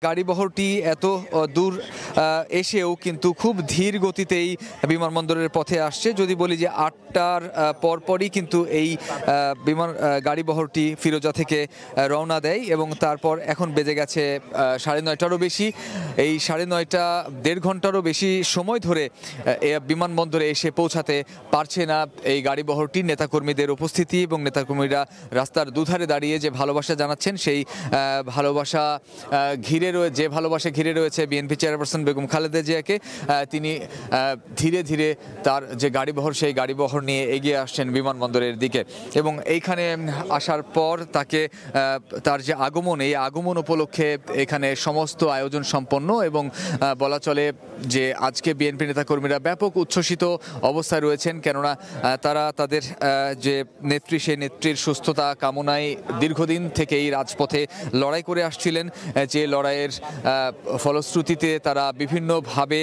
গাড়িবহরটি এত দূর এসেও কিন্তু খুব ধীর গতিতেই বিমানবন্দরের পথে আসছে। যদি বলি যে ৮টার পরপরই কিন্তু এই গাড়িবহরটি ফিরোজা থেকে রওনা দেয় এবং তারপর এখন বেজে গেছে ৯:৩০টারও বেশি। এই ৯:৩০ দেড় ঘন্টারও বেশি সময় ধরে বিমানবন্দরে এসে পৌঁছাতে পারছে না এই গাড়িবহরটি। নেতাকর্মীদের উপস্থিতি এবং নেতাকর্মীরা রাস্তার দুধারে দাঁড়িয়ে যে ভালোবাসা জানাচ্ছেন, সেই ভালোবাসা ঘিরে রয়েছে বিএনপি চেয়ারপারসন বেগম খালেদা জিয়াকে। তিনি ধীরে ধীরে তার যে গাড়িবহর, সেই গাড়িবহর নিয়ে এগিয়ে আসছেন বিমানবন্দরের দিকে এবং এইখানে আসার পর তাকে তার যে আগমন, এই আগমন উপলক্ষে এখানে সমস্ত আয়োজন সম্পন্ন এবং বলা চলে যে আজকে বিএনপি নেতাকর্মীরা ব্যাপক উচ্ছ্বসিত অবস্থায় রয়েছেন। কেননা তারা তাদের যে নেত্রী, সেই নেত্রীর সুস্থতা কামনায় দীর্ঘদিন থেকেই রাজপথে লড়াই করে আসছিলেন। যে লড়াইয়ের ফলশ্রুতিতে তারা বিভিন্নভাবে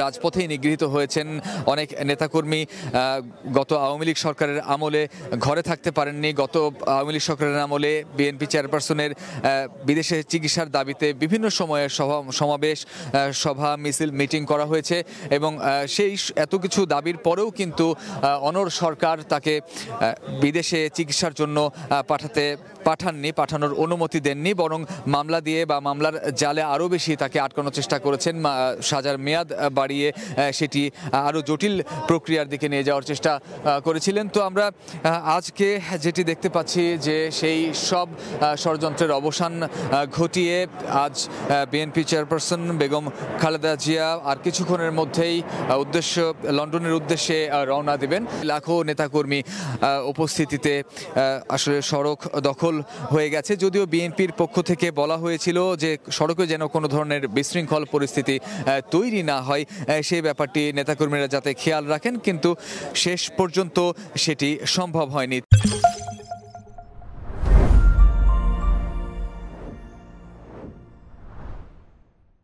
রাজপথেই নিগৃহীত হয়েছেন। অনেক নেতাকর্মী গত আওয়ামী লীগ সরকারের আমলে ঘরে থাকতে পারেননি। গত আওয়ামী লীগ সরকারের আমলে বিএনপি চেয়ারপারসনের বিদেশে চিকিৎসার দাবিতে বিভিন্ন সময়ে সমাবেশ, সভা, মিছিল, মিটিং করা হয়েছে এবং সেই এত কিছু দাবির পরেও কিন্তু অনড় সরকার তাকে বিদেশে চিকিৎসার জন্য পাঠানোর অনুমতি দেননি, বরং মামলা দিয়ে বা মামলার জালে আরও বেশি তাকে আটকানোর চেষ্টা করেছেন। সাজার মেয়াদ বাড়িয়ে সেটি আরও জটিল প্রক্রিয়ার দিকে নিয়ে যাওয়ার চেষ্টা করেছিলেন। তো আমরা আজকে যেটি দেখতে পাচ্ছি যে সেই সব ষড়যন্ত্রের অবসান ঘটিয়ে আজ বিএনপি চেয়ারপারসন বেগম খালেদা জিয়া আর কিছুক্ষণের মধ্যেই লন্ডনের উদ্দেশ্যে রওনা দেবেন। লাখো নেতাকর্মী উপস্থিতিতে আসলে সড়ক দখল হয়ে গেছে। যদিও বিএনপির পক্ষ থেকে বলা হয়েছিল যে সড়কে যেন কোনো ধরনের বিশৃঙ্খল পরিস্থিতি তৈরি না হয়, সেই ব্যাপারটি নেতাকর্মীরা যাতে খেয়াল রাখেন, কিন্তু শেষ পর্যন্ত সেটি সম্ভব হয়নি।